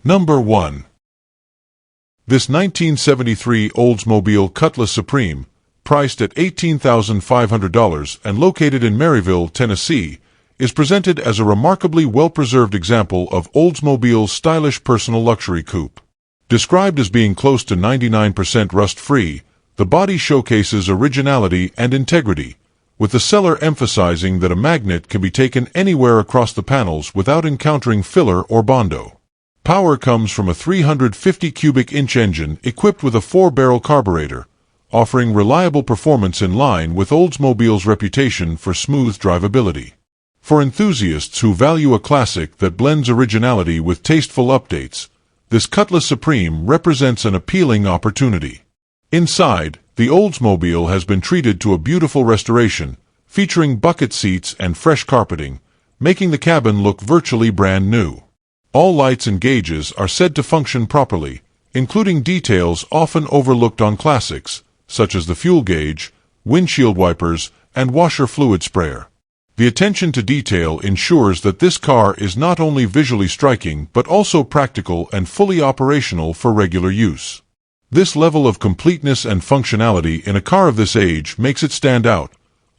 Number 1. This 1973 Oldsmobile Cutlass Supreme, priced at $18,500 and located in Maryville, Tennessee, is presented as a remarkably well-preserved example of Oldsmobile's stylish personal luxury coupe. Described as being close to 99% rust-free, the body showcases originality and integrity, with the seller emphasizing that a magnet can be taken anywhere across the panels without encountering filler or bondo. Power comes from a 350 cubic inch engine equipped with a 4-barrel carburetor, offering reliable performance in line with Oldsmobile's reputation for smooth drivability. For enthusiasts who value a classic that blends originality with tasteful updates, this Cutlass Supreme represents an appealing opportunity. Inside, the Oldsmobile has been treated to a beautiful restoration, featuring bucket seats and fresh carpeting, making the cabin look virtually brand new. All lights and gauges are said to function properly, including details often overlooked on classics, such as the fuel gauge, windshield wipers, and washer fluid sprayer. The attention to detail ensures that this car is not only visually striking but also practical and fully operational for regular use. This level of completeness and functionality in a car of this age makes it stand out,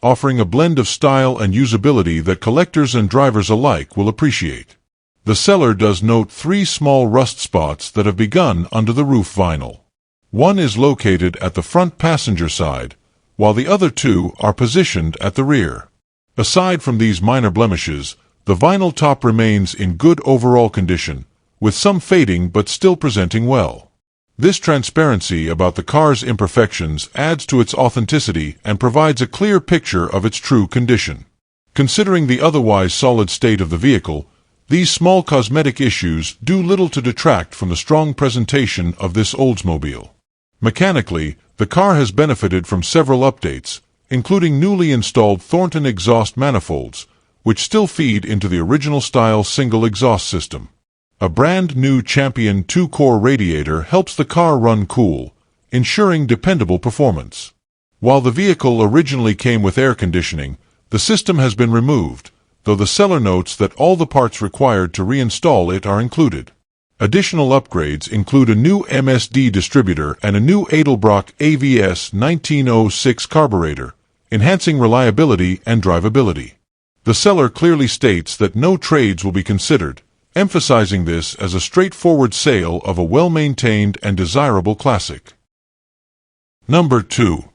offering a blend of style and usability that collectors and drivers alike will appreciate. The seller does note 3 small rust spots that have begun under the roof vinyl. One is located at the front passenger side, while the other 2 are positioned at the rear. Aside from these minor blemishes, the vinyl top remains in good overall condition, with some fading but still presenting well. This transparency about the car's imperfections adds to its authenticity and provides a clear picture of its true condition. Considering the otherwise solid state of the vehicle, these small cosmetic issues do little to detract from the strong presentation of this Oldsmobile. Mechanically, the car has benefited from several updates, including newly installed Thornton exhaust manifolds, which still feed into the original-style single exhaust system. A brand-new Champion 2-core radiator helps the car run cool, ensuring dependable performance. While the vehicle originally came with air conditioning, the system has been removed, though the seller notes that all the parts required to reinstall it are included. Additional upgrades include a new MSD distributor and a new Edelbrock AVS 1906 carburetor, enhancing reliability and drivability. The seller clearly states that no trades will be considered, emphasizing this as a straightforward sale of a well-maintained and desirable classic. Number 2.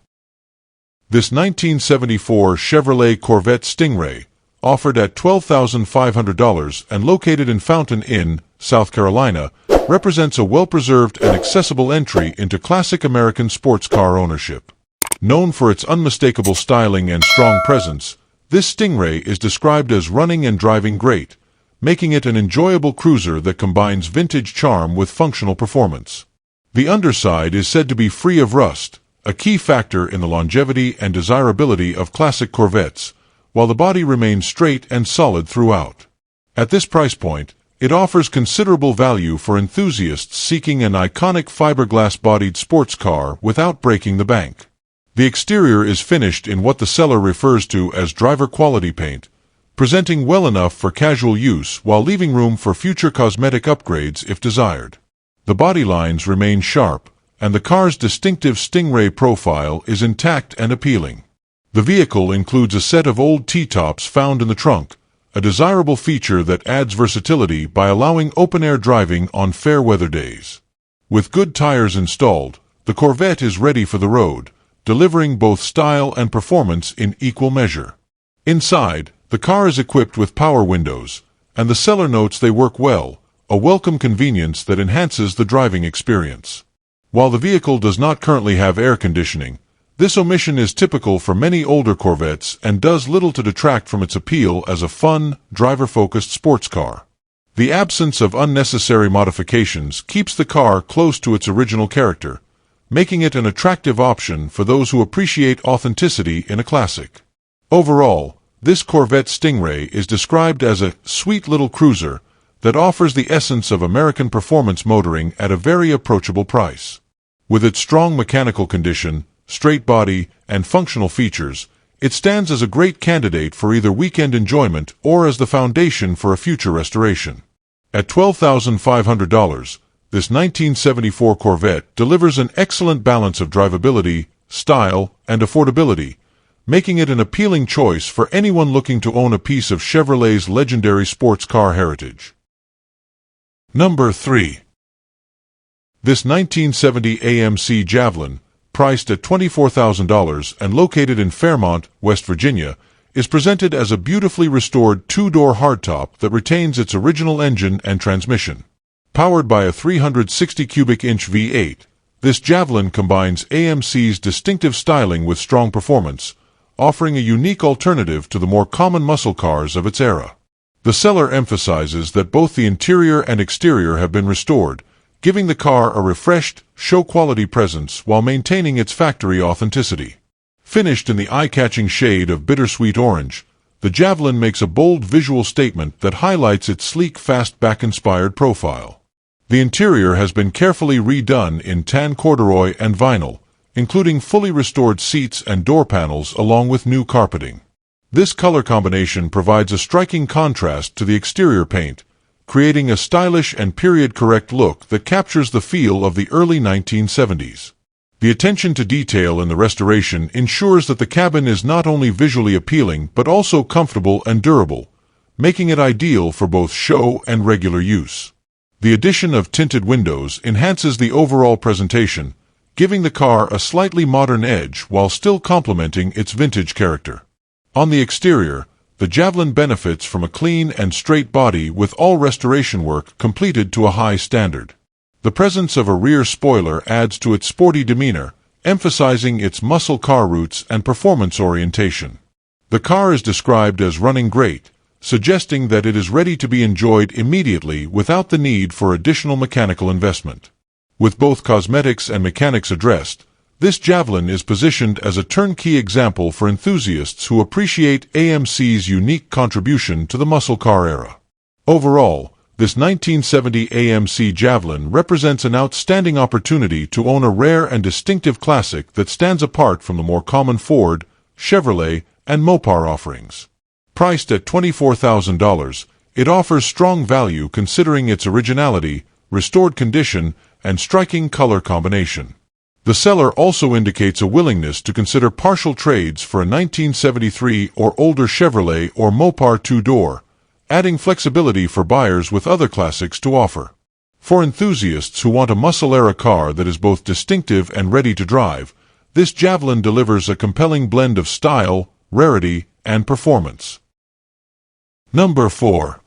This 1974 Chevrolet Corvette Stingray, offered at $12,500 and located in Fountain Inn, South Carolina, represents a well-preserved and accessible entry into classic American sports car ownership. Known for its unmistakable styling and strong presence, this Stingray is described as running and driving great, making it an enjoyable cruiser that combines vintage charm with functional performance. The underside is said to be free of rust, a key factor in the longevity and desirability of classic Corvettes, while the body remains straight and solid throughout. At this price point, it offers considerable value for enthusiasts seeking an iconic fiberglass-bodied sports car without breaking the bank. The exterior is finished in what the seller refers to as driver-quality paint, presenting well enough for casual use while leaving room for future cosmetic upgrades if desired. The body lines remain sharp, and the car's distinctive Stingray profile is intact and appealing. The vehicle includes a set of old T-tops found in the trunk, a desirable feature that adds versatility by allowing open-air driving on fair weather days. With good tires installed, the Corvette is ready for the road, delivering both style and performance in equal measure. Inside, the car is equipped with power windows, and the seller notes they work well, a welcome convenience that enhances the driving experience. While the vehicle does not currently have air conditioning, this omission is typical for many older Corvettes and does little to detract from its appeal as a fun, driver-focused sports car. The absence of unnecessary modifications keeps the car close to its original character, making it an attractive option for those who appreciate authenticity in a classic. Overall, this Corvette Stingray is described as a sweet little cruiser that offers the essence of American performance motoring at a very approachable price. With its strong mechanical condition, straight body, and functional features, it stands as a great candidate for either weekend enjoyment or as the foundation for a future restoration. At $12,500, this 1974 Corvette delivers an excellent balance of drivability, style, and affordability, making it an appealing choice for anyone looking to own a piece of Chevrolet's legendary sports car heritage. Number 3. This 1970 AMC Javelin, priced at $24,000 and located in Fairmont, West Virginia, is presented as a beautifully restored two-door hardtop that retains its original engine and transmission. Powered by a 360 cubic inch V8, this Javelin combines AMC's distinctive styling with strong performance, offering a unique alternative to the more common muscle cars of its era. The seller emphasizes that both the interior and exterior have been restored, giving the car a refreshed, show-quality presence while maintaining its factory authenticity. Finished in the eye-catching shade of bittersweet orange, the Javelin makes a bold visual statement that highlights its sleek fastback-inspired profile. The interior has been carefully redone in tan corduroy and vinyl, including fully restored seats and door panels along with new carpeting. This color combination provides a striking contrast to the exterior paint, creating a stylish and period-correct look that captures the feel of the early 1970s. The attention to detail in the restoration ensures that the cabin is not only visually appealing but also comfortable and durable, making it ideal for both show and regular use. The addition of tinted windows enhances the overall presentation, giving the car a slightly modern edge while still complementing its vintage character. On the exterior, the Javelin benefits from a clean and straight body with all restoration work completed to a high standard. The presence of a rear spoiler adds to its sporty demeanor, emphasizing its muscle car roots and performance orientation. The car is described as running great, suggesting that it is ready to be enjoyed immediately without the need for additional mechanical investment. With both cosmetics and mechanics addressed, this Javelin is positioned as a turnkey example for enthusiasts who appreciate AMC's unique contribution to the muscle car era. Overall, this 1970 AMC Javelin represents an outstanding opportunity to own a rare and distinctive classic that stands apart from the more common Ford, Chevrolet, and Mopar offerings. Priced at $24,000, it offers strong value considering its originality, restored condition, and striking color combination. The seller also indicates a willingness to consider partial trades for a 1973 or older Chevrolet or Mopar two-door, adding flexibility for buyers with other classics to offer. For enthusiasts who want a muscle-era car that is both distinctive and ready to drive, this Javelin delivers a compelling blend of style, rarity, and performance. Number 4.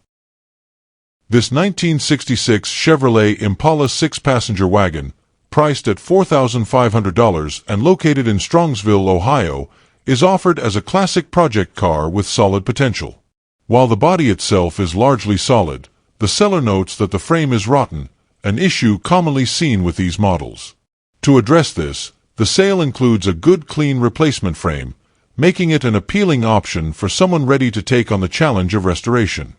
This 1966 Chevrolet Impala 6-passenger wagon, priced at $4,500 and located in Strongsville, Ohio, is offered as a classic project car with solid potential. While the body itself is largely solid, the seller notes that the frame is rotten, an issue commonly seen with these models. To address this, the sale includes a good clean replacement frame, making it an appealing option for someone ready to take on the challenge of restoration.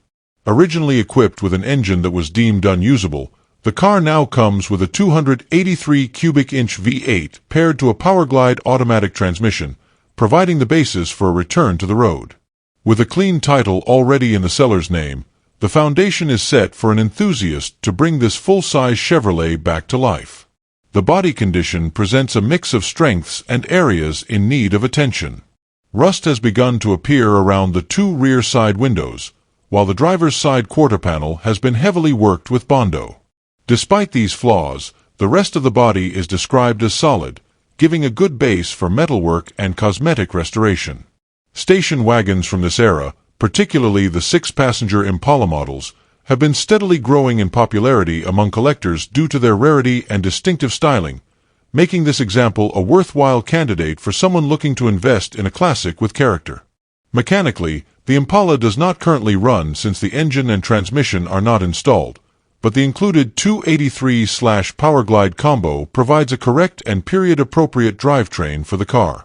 Originally equipped with an engine that was deemed unusable, the car now comes with a 283 cubic inch V8 paired to a Powerglide automatic transmission, providing the basis for a return to the road. With a clean title already in the seller's name, the foundation is set for an enthusiast to bring this full-size Chevrolet back to life. The body condition presents a mix of strengths and areas in need of attention. Rust has begun to appear around the two rear side windows, while the driver's side quarter panel has been heavily worked with Bondo. Despite these flaws, the rest of the body is described as solid, giving a good base for metalwork and cosmetic restoration. Station wagons from this era, particularly the 6-passenger Impala models, have been steadily growing in popularity among collectors due to their rarity and distinctive styling, making this example a worthwhile candidate for someone looking to invest in a classic with character. Mechanically, the Impala does not currently run since the engine and transmission are not installed, but the included 283/Powerglide combo provides a correct and period-appropriate drivetrain for the car.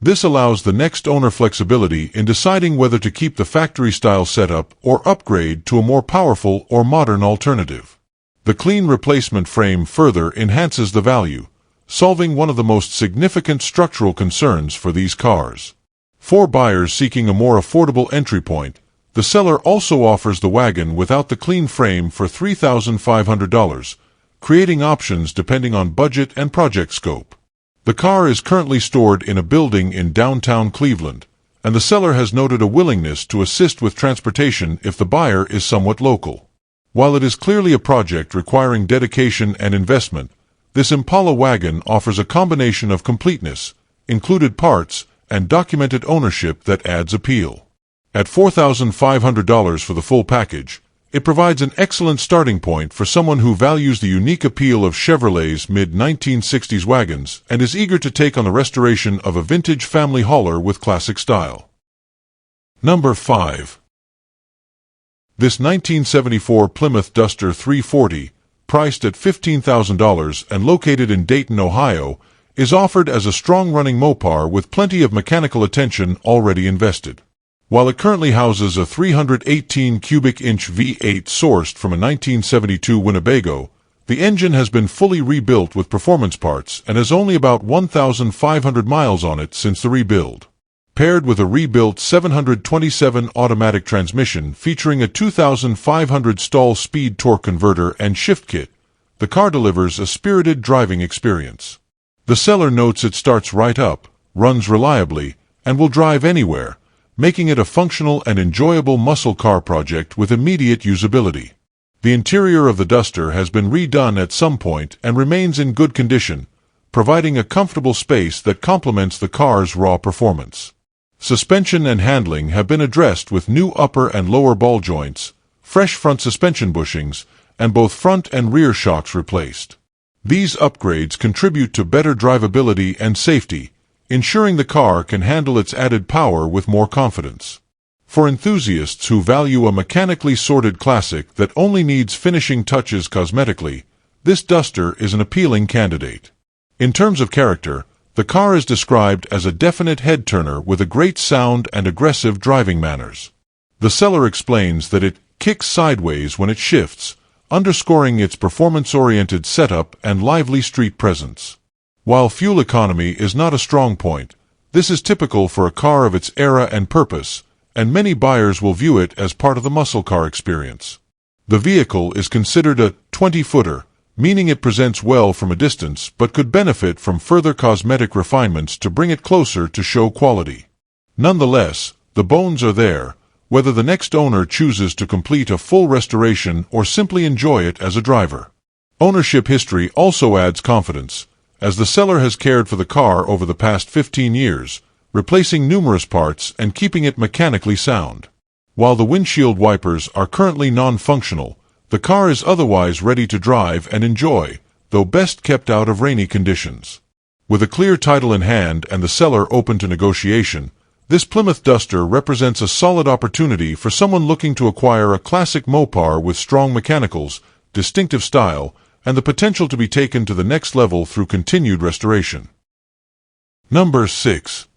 This allows the next owner flexibility in deciding whether to keep the factory-style setup or upgrade to a more powerful or modern alternative. The clean replacement frame further enhances the value, solving one of the most significant structural concerns for these cars. For buyers seeking a more affordable entry point, The seller also offers the Wagon without the clean frame for $3,500, creating options depending on budget and project scope. The car is currently stored in a building in downtown Cleveland, and the seller has noted a willingness to assist with transportation if the buyer is somewhat local. While it is clearly a project requiring dedication and investment, this Impala Wagon offers a combination of completeness, included parts, and documented ownership that adds appeal. At $4,500 for the full package, it provides an excellent starting point for someone who values the unique appeal of Chevrolet's mid-1960s wagons and is eager to take on the restoration of a vintage family hauler with classic style. Number 5. This 1974 Plymouth Duster 340, priced at $15,000 and located in Dayton, Ohio, is offered as a strong-running Mopar with plenty of mechanical attention already invested. While it currently houses a 318 cubic inch V8 sourced from a 1972 Winnebago, the engine has been fully rebuilt with performance parts and has only about 1,500 miles on it since the rebuild. Paired with a rebuilt 727 automatic transmission featuring a 2,500 stall-speed torque converter and shift kit, the car delivers a spirited driving experience. The seller notes it starts right up, runs reliably, and will drive anywhere, making it a functional and enjoyable muscle car project with immediate usability. The interior of the Duster has been redone at some point and remains in good condition, providing a comfortable space that complements the car's raw performance. Suspension and handling have been addressed with new upper and lower ball joints, fresh front suspension bushings, and both front and rear shocks replaced. These upgrades contribute to better drivability and safety, ensuring the car can handle its added power with more confidence. For enthusiasts who value a mechanically sorted classic that only needs finishing touches cosmetically, this Duster is an appealing candidate. In terms of character, the car is described as a definite head-turner with a great sound and aggressive driving manners. The seller explains that it kicks sideways when it shifts, underscoring its performance-oriented setup and lively street presence. While fuel economy is not a strong point, this is typical for a car of its era and purpose, and many buyers will view it as part of the muscle car experience. The vehicle is considered a 20-footer, meaning it presents well from a distance but could benefit from further cosmetic refinements to bring it closer to show quality. Nonetheless, the bones are there, whether the next owner chooses to complete a full restoration or simply enjoy it as a driver. Ownership history also adds confidence, as the seller has cared for the car over the past 15 years, replacing numerous parts and keeping it mechanically sound. While the windshield wipers are currently non-functional, the car is otherwise ready to drive and enjoy, though best kept out of rainy conditions. With a clear title in hand and the seller open to negotiation, this Plymouth Duster represents a solid opportunity for someone looking to acquire a classic Mopar with strong mechanicals, distinctive style, and the potential to be taken to the next level through continued restoration. Number 6.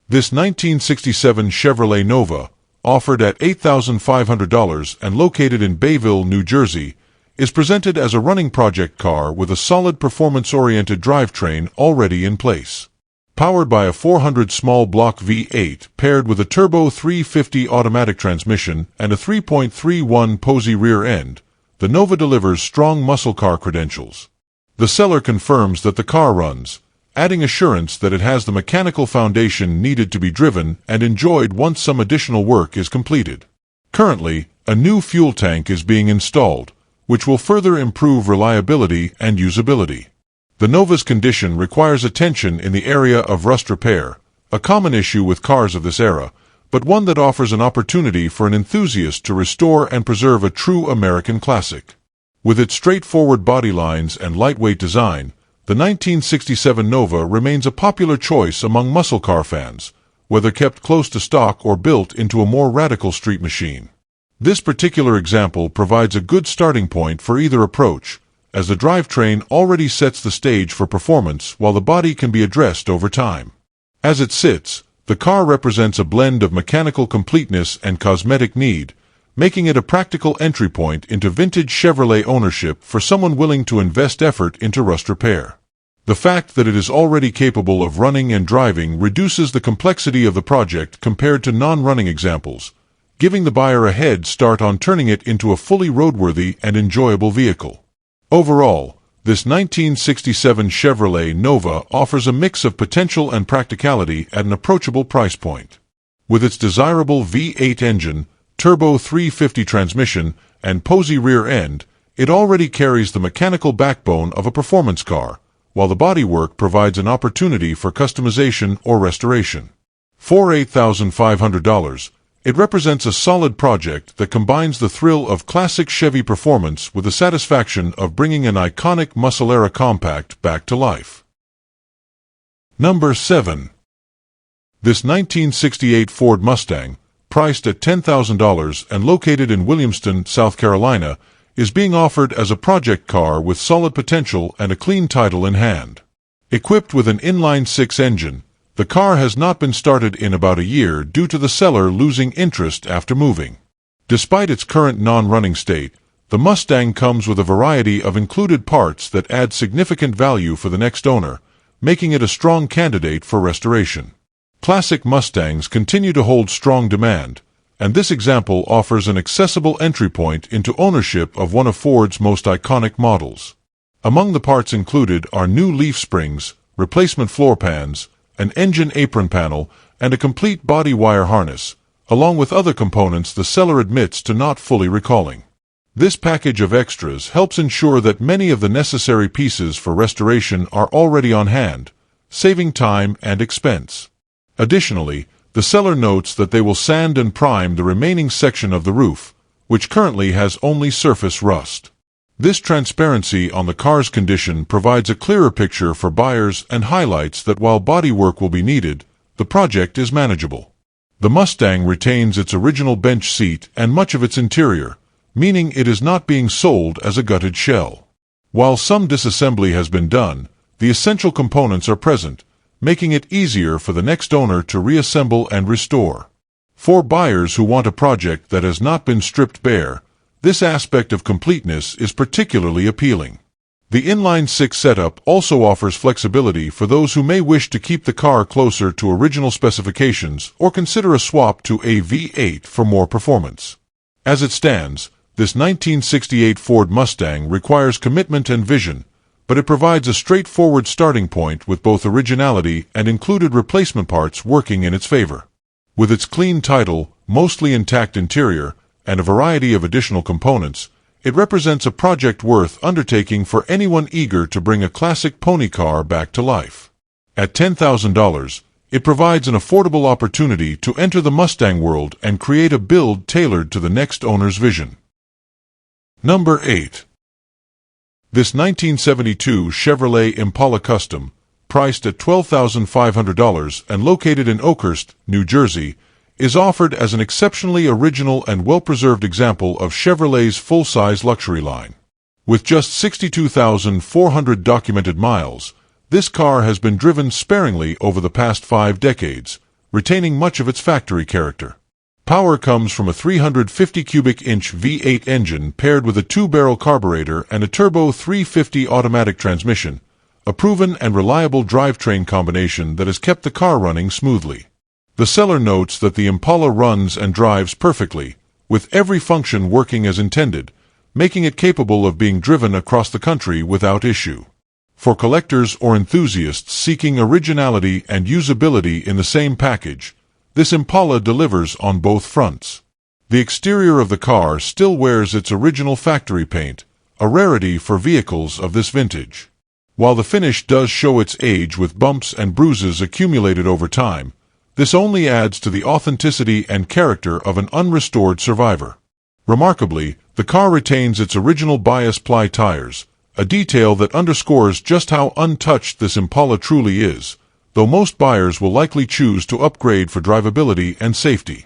This 1967 Chevrolet Nova, offered at $8,500 and located in Bayville, New Jersey, is presented as a running project car with a solid performance-oriented drivetrain already in place. Powered by a 400 small block V8 paired with a turbo 350 automatic transmission and a 3.31 Posey rear end, the Nova delivers strong muscle car credentials. The seller confirms that the car runs, adding assurance that it has the mechanical foundation needed to be driven and enjoyed once some additional work is completed. Currently, a new fuel tank is being installed, which will further improve reliability and usability. The Nova's condition requires attention in the area of rust repair, a common issue with cars of this era, but one that offers an opportunity for an enthusiast to restore and preserve a true American classic. With its straightforward body lines and lightweight design, the 1967 Nova remains a popular choice among muscle car fans, whether kept close to stock or built into a more radical street machine. This particular example provides a good starting point for either approach, as the drivetrain already sets the stage for performance while the body can be addressed over time. As it sits, the car represents a blend of mechanical completeness and cosmetic need, making it a practical entry point into vintage Chevrolet ownership for someone willing to invest effort into rust repair. The fact that it is already capable of running and driving reduces the complexity of the project compared to non-running examples, giving the buyer a head start on turning it into a fully roadworthy and enjoyable vehicle. Overall, this 1967 Chevrolet Nova offers a mix of potential and practicality at an approachable price point. With its desirable V8 engine, turbo 350 transmission, and posy rear end, it already carries the mechanical backbone of a performance car, while the bodywork provides an opportunity for customization or restoration. For $8,500, it represents a solid project that combines the thrill of classic Chevy performance with the satisfaction of bringing an iconic muscle-era compact back to life. Number 7. This 1968 Ford Mustang, priced at $10,000 and located in Williamston, South Carolina, is being offered as a project car with solid potential and a clean title in hand. Equipped with an inline-six engine, the car has not been started in about a year due to the seller losing interest after moving. Despite its current non-running state, the Mustang comes with a variety of included parts that add significant value for the next owner, making it a strong candidate for restoration. Classic Mustangs continue to hold strong demand, and this example offers an accessible entry point into ownership of one of Ford's most iconic models. Among the parts included are new leaf springs, replacement floor pans, an engine apron panel, and a complete body wire harness, along with other components the seller admits to not fully recalling. This package of extras helps ensure that many of the necessary pieces for restoration are already on hand, saving time and expense. Additionally, the seller notes that they will sand and prime the remaining section of the roof, which currently has only surface rust. This transparency on the car's condition provides a clearer picture for buyers and highlights that while bodywork will be needed, the project is manageable. The Mustang retains its original bench seat and much of its interior, meaning it is not being sold as a gutted shell. While some disassembly has been done, the essential components are present, making it easier for the next owner to reassemble and restore. For buyers who want a project that has not been stripped bare, this aspect of completeness is particularly appealing. The inline-six setup also offers flexibility for those who may wish to keep the car closer to original specifications or consider a swap to a V8 for more performance. As it stands, this 1968 Ford Mustang requires commitment and vision, but it provides a straightforward starting point with both originality and included replacement parts working in its favor. With its clean title, mostly intact interior, and a variety of additional components, it represents a project worth undertaking for anyone eager to bring a classic pony car back to life. At $10,000, it provides an affordable opportunity to enter the Mustang world and create a build tailored to the next owner's vision. Number 8. This 1972 Chevrolet Impala Custom, priced at $12,500 and located in Oakhurst, New Jersey, is offered as an exceptionally original and well-preserved example of Chevrolet's full-size luxury line. With just 62,400 documented miles, this car has been driven sparingly over the past 5 decades, retaining much of its factory character. Power comes from a 350 cubic inch V8 engine paired with a 2-barrel carburetor and a turbo 350 automatic transmission, a proven and reliable drivetrain combination that has kept the car running smoothly. The seller notes that the Impala runs and drives perfectly, with every function working as intended, making it capable of being driven across the country without issue. For collectors or enthusiasts seeking originality and usability in the same package, this Impala delivers on both fronts. The exterior of the car still wears its original factory paint, a rarity for vehicles of this vintage. While the finish does show its age with bumps and bruises accumulated over time, this only adds to the authenticity and character of an unrestored survivor. Remarkably, the car retains its original bias ply tires, a detail that underscores just how untouched this Impala truly is, though most buyers will likely choose to upgrade for drivability and safety.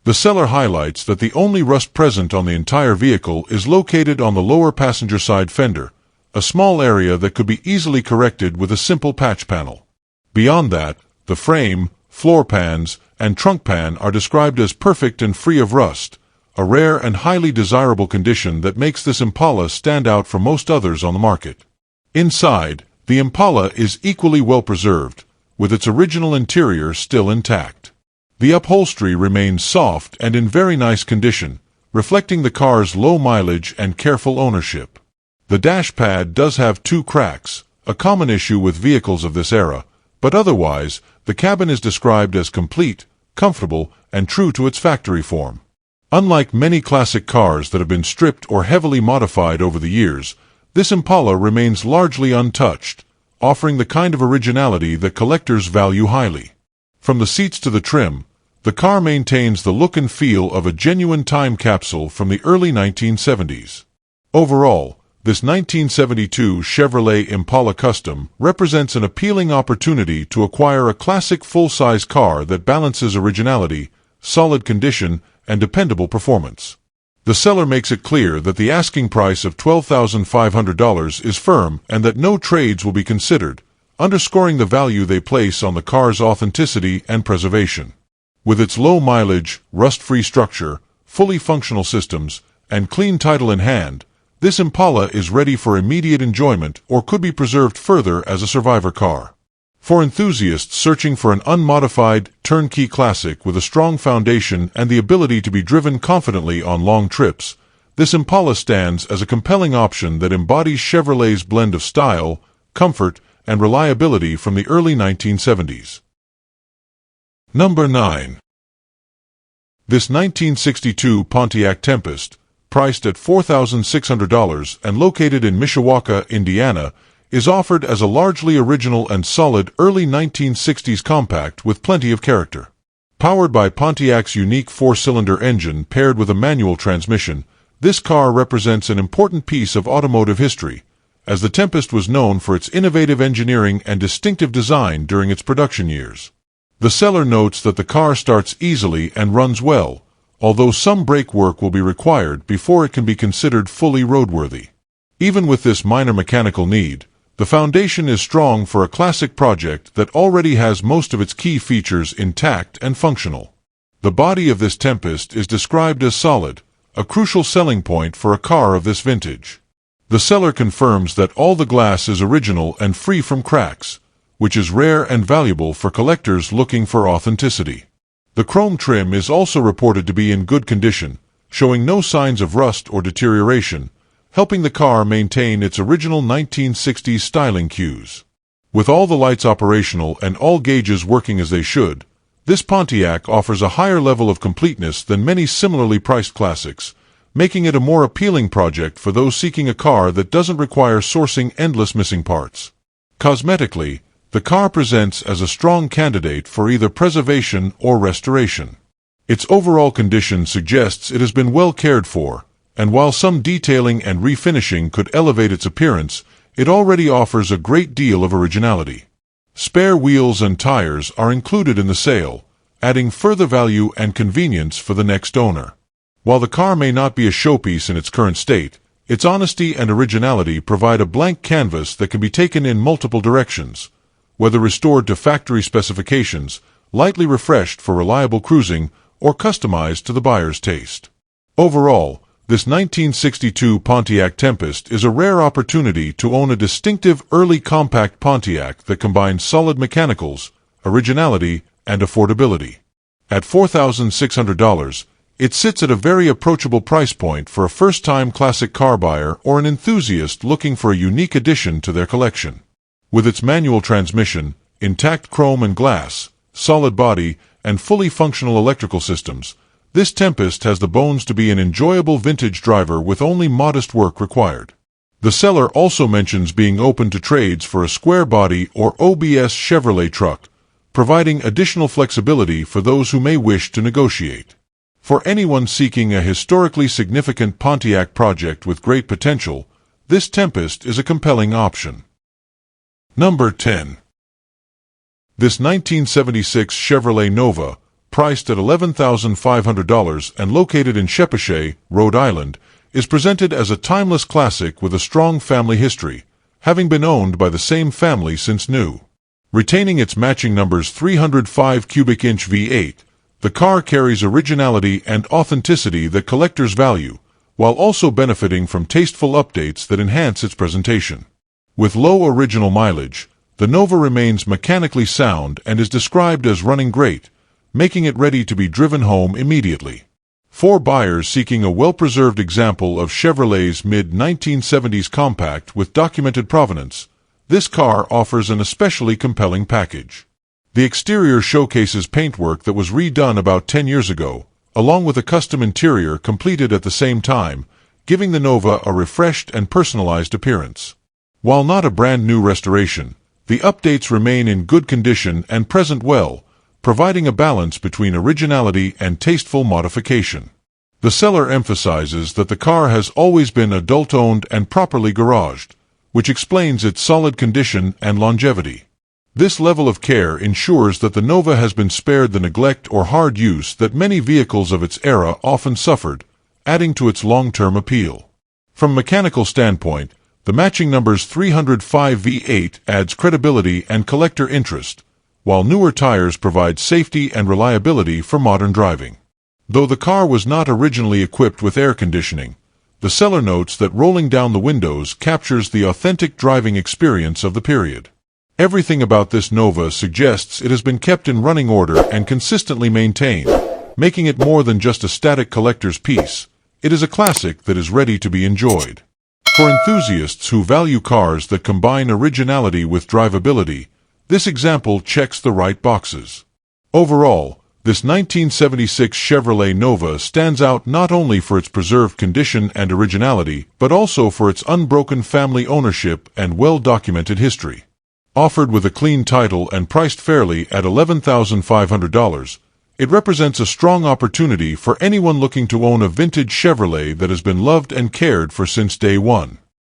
The seller highlights that the only rust present on the entire vehicle is located on the lower passenger side fender, a small area that could be easily corrected with a simple patch panel. Beyond that, the frame, floor pans, and trunk pan are described as perfect and free of rust, a rare and highly desirable condition that makes this Impala stand out from most others on the market. Inside, the Impala is equally well preserved, with its original interior still intact. The upholstery remains soft and in very nice condition, reflecting the car's low mileage and careful ownership. The dash pad does have 2 cracks, a common issue with vehicles of this era, but otherwise, the cabin is described as complete, comfortable, and true to its factory form. Unlike many classic cars that have been stripped or heavily modified over the years, this Impala remains largely untouched, offering the kind of originality that collectors value highly. From the seats to the trim, the car maintains the look and feel of a genuine time capsule from the early 1970s. Overall, this 1972 Chevrolet Impala Custom represents an appealing opportunity to acquire a classic full-size car that balances originality, solid condition, and dependable performance. The seller makes it clear that the asking price of $12,500 is firm and that no trades will be considered, underscoring the value they place on the car's authenticity and preservation. With its low mileage, rust-free structure, fully functional systems, and clean title in hand, this Impala is ready for immediate enjoyment or could be preserved further as a survivor car. For enthusiasts searching for an unmodified, turnkey classic with a strong foundation and the ability to be driven confidently on long trips, this Impala stands as a compelling option that embodies Chevrolet's blend of style, comfort, and reliability from the early 1970s. Number 9. This 1962 Pontiac Tempest, priced at $4,600 and located in Mishawaka, Indiana, is offered as a largely original and solid early 1960s compact with plenty of character. Powered by Pontiac's unique 4-cylinder engine paired with a manual transmission, this car represents an important piece of automotive history, as the Tempest was known for its innovative engineering and distinctive design during its production years. The seller notes that the car starts easily and runs well, although some brake work will be required before it can be considered fully roadworthy. Even with this minor mechanical need, the foundation is strong for a classic project that already has most of its key features intact and functional. The body of this Tempest is described as solid, a crucial selling point for a car of this vintage. The seller confirms that all the glass is original and free from cracks, which is rare and valuable for collectors looking for authenticity. The chrome trim is also reported to be in good condition, showing no signs of rust or deterioration, helping the car maintain its original 1960s styling cues. With all the lights operational and all gauges working as they should, this Pontiac offers a higher level of completeness than many similarly priced classics, making it a more appealing project for those seeking a car that doesn't require sourcing endless missing parts. Cosmetically, the car presents as a strong candidate for either preservation or restoration. Its overall condition suggests it has been well cared for, and while some detailing and refinishing could elevate its appearance, it already offers a great deal of originality. Spare wheels and tires are included in the sale, adding further value and convenience for the next owner. While the car may not be a showpiece in its current state, its honesty and originality provide a blank canvas that can be taken in multiple directions, whether restored to factory specifications, lightly refreshed for reliable cruising, or customized to the buyer's taste. Overall, this 1962 Pontiac Tempest is a rare opportunity to own a distinctive early compact Pontiac that combines solid mechanicals, originality, and affordability. At $4,600, it sits at a very approachable price point for a first-time classic car buyer or an enthusiast looking for a unique addition to their collection. With its manual transmission, intact chrome and glass, solid body, and fully functional electrical systems, this Tempest has the bones to be an enjoyable vintage driver with only modest work required. The seller also mentions being open to trades for a square body or OBS Chevrolet truck, providing additional flexibility for those who may wish to negotiate. For anyone seeking a historically significant Pontiac project with great potential, this Tempest is a compelling option. Number 10. This 1976 Chevrolet Nova, priced at $11,500 and located in Chepachet, Rhode Island, is presented as a timeless classic with a strong family history, having been owned by the same family since new. Retaining its matching number's 305 cubic inch V8, the car carries originality and authenticity that collectors value, while also benefiting from tasteful updates that enhance its presentation. With low original mileage, the Nova remains mechanically sound and is described as running great, making it ready to be driven home immediately. For buyers seeking a well-preserved example of Chevrolet's mid-1970s compact with documented provenance, this car offers an especially compelling package. The exterior showcases paintwork that was redone about 10 years ago, along with a custom interior completed at the same time, giving the Nova a refreshed and personalized appearance. While not a brand-new restoration, the updates remain in good condition and present well, providing a balance between originality and tasteful modification. The seller emphasizes that the car has always been adult-owned and properly garaged, which explains its solid condition and longevity. This level of care ensures that the Nova has been spared the neglect or hard use that many vehicles of its era often suffered, adding to its long-term appeal. From a mechanical standpoint, the matching number's 305 V8 adds credibility and collector interest, while newer tires provide safety and reliability for modern driving. Though the car was not originally equipped with air conditioning, the seller notes that rolling down the windows captures the authentic driving experience of the period. Everything about this Nova suggests it has been kept in running order and consistently maintained, making it more than just a static collector's piece. It is a classic that is ready to be enjoyed. For enthusiasts who value cars that combine originality with drivability, this example checks the right boxes. Overall, this 1976 Chevrolet Nova stands out not only for its preserved condition and originality, but also for its unbroken family ownership and well-documented history. Offered with a clean title and priced fairly at $11,500, it represents a strong opportunity for anyone looking to own a vintage Chevrolet that has been loved and cared for since day one.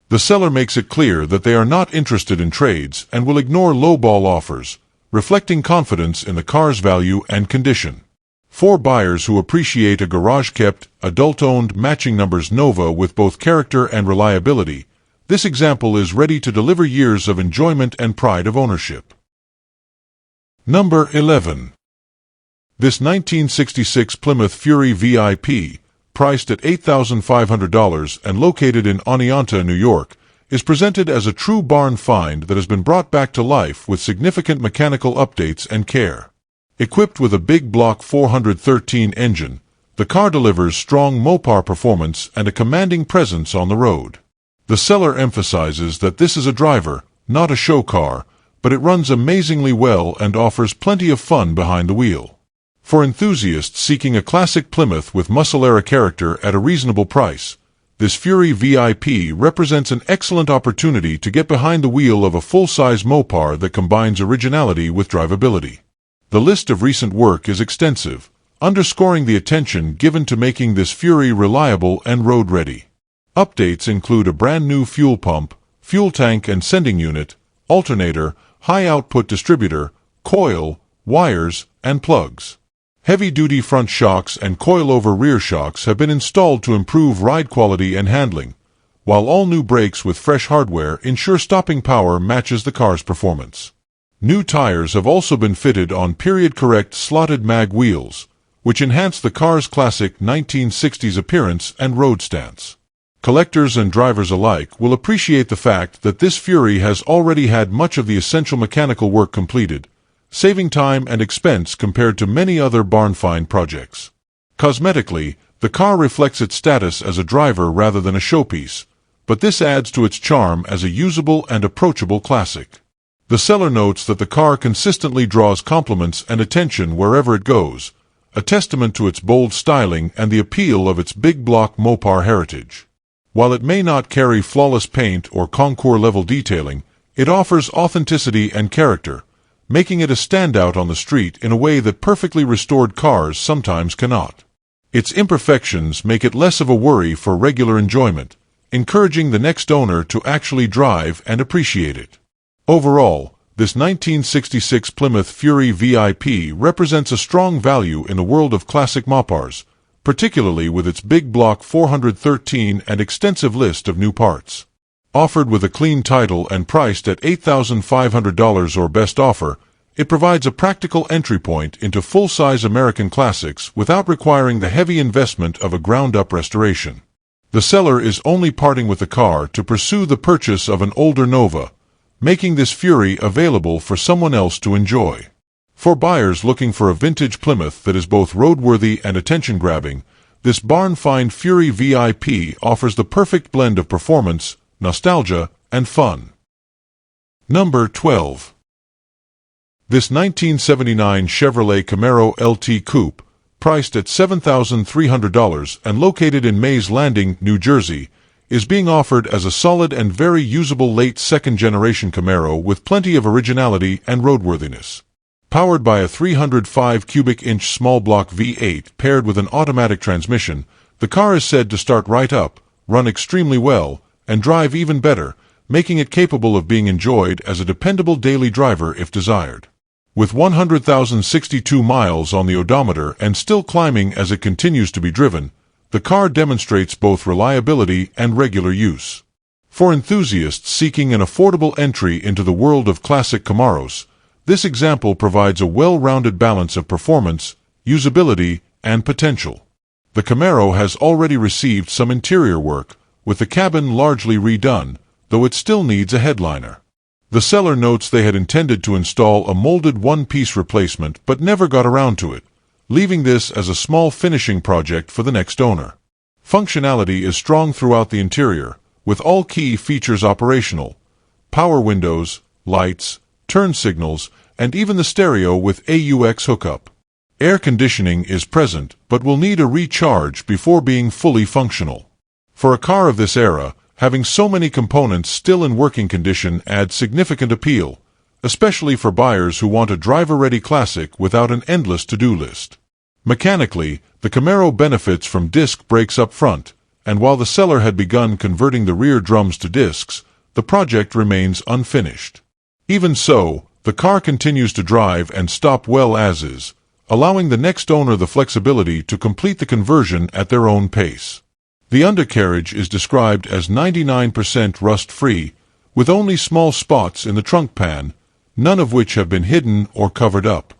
The seller makes it clear that they are not interested in trades and will ignore lowball offers, reflecting confidence in the car's value and condition. For buyers who appreciate a garage-kept, adult-owned matching numbers Nova with both character and reliability, this example is ready to deliver years of enjoyment and pride of ownership. Number 11. This 1966 Plymouth Fury VIP, priced at $8,500 and located in Oneonta, New York, is presented as a true barn find that has been brought back to life with significant mechanical updates and care. Equipped with a big block 413 engine, the car delivers strong Mopar performance and a commanding presence on the road. The seller emphasizes that this is a driver, not a show car, but it runs amazingly well and offers plenty of fun behind the wheel. For enthusiasts seeking a classic Plymouth with muscle-era character at a reasonable price, this Fury VIP represents an excellent opportunity to get behind the wheel of a full-size Mopar that combines originality with drivability. The list of recent work is extensive, underscoring the attention given to making this Fury reliable and road-ready. Updates include a brand-new fuel pump, fuel tank and sending unit, alternator, high-output distributor, coil, wires, and plugs. Heavy-duty front shocks and coilover rear shocks have been installed to improve ride quality and handling, while all new brakes with fresh hardware ensure stopping power matches the car's performance. New tires have also been fitted on period-correct slotted mag wheels, which enhance the car's classic 1960s appearance and road stance. Collectors and drivers alike will appreciate the fact that this Fury has already had much of the essential mechanical work completed, saving time and expense compared to many other barn find projects. Cosmetically, the car reflects its status as a driver rather than a showpiece, but this adds to its charm as a usable and approachable classic. The seller notes that the car consistently draws compliments and attention wherever it goes, a testament to its bold styling and the appeal of its big block Mopar heritage. While it may not carry flawless paint or concours-level detailing, it offers authenticity and character, making it a standout on the street in a way that perfectly restored cars sometimes cannot. Its imperfections make it less of a worry for regular enjoyment, encouraging the next owner to actually drive and appreciate it. Overall, this 1966 Plymouth Fury VIP represents a strong value in the world of classic Mopars, particularly with its big block 413 and extensive list of new parts. Offered with a clean title and priced at $8,500 or best offer, it provides a practical entry point into full-size American classics without requiring the heavy investment of a ground-up restoration. The seller is only parting with the car to pursue the purchase of an older Nova, making this Fury available for someone else to enjoy. For buyers looking for a vintage Plymouth that is both roadworthy and attention-grabbing, this barn-find Fury VIP offers the perfect blend of performance, nostalgia, and fun. Number 12. This 1979 Chevrolet Camaro LT Coupe, priced at $7,300 and located in Mays Landing, New Jersey, is being offered as a solid and very usable late second-generation Camaro with plenty of originality and roadworthiness. Powered by a 305 cubic inch small block V8 paired with an automatic transmission, the car is said to start right up, run extremely well, and drive even better, making it capable of being enjoyed as a dependable daily driver if desired. With 100,062 miles on the odometer and still climbing as it continues to be driven, the car demonstrates both reliability and regular use. For enthusiasts seeking an affordable entry into the world of classic Camaros, this example provides a well-rounded balance of performance, usability, and potential. The Camaro has already received some interior work, with the cabin largely redone, though it still needs a headliner. The seller notes they had intended to install a molded one-piece replacement but never got around to it, leaving this as a small finishing project for the next owner. Functionality is strong throughout the interior, with all key features operational: power windows, lights, turn signals, and even the stereo with AUX hookup. Air conditioning is present, but will need a recharge before being fully functional. For a car of this era, having so many components still in working condition adds significant appeal, especially for buyers who want a driver-ready classic without an endless to-do list. Mechanically, the Camaro benefits from disc brakes up front, and while the seller had begun converting the rear drums to discs, the project remains unfinished. Even so, the car continues to drive and stop well as is, allowing the next owner the flexibility to complete the conversion at their own pace. The undercarriage is described as 99% rust-free, with only small spots in the trunk pan, none of which have been hidden or covered up.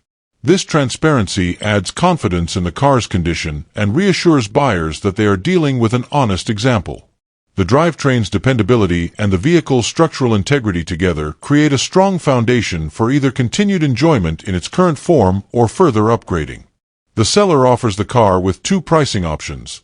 This transparency adds confidence in the car's condition and reassures buyers that they are dealing with an honest example. The drivetrain's dependability and the vehicle's structural integrity together create a strong foundation for either continued enjoyment in its current form or further upgrading. The seller offers the car with two pricing options: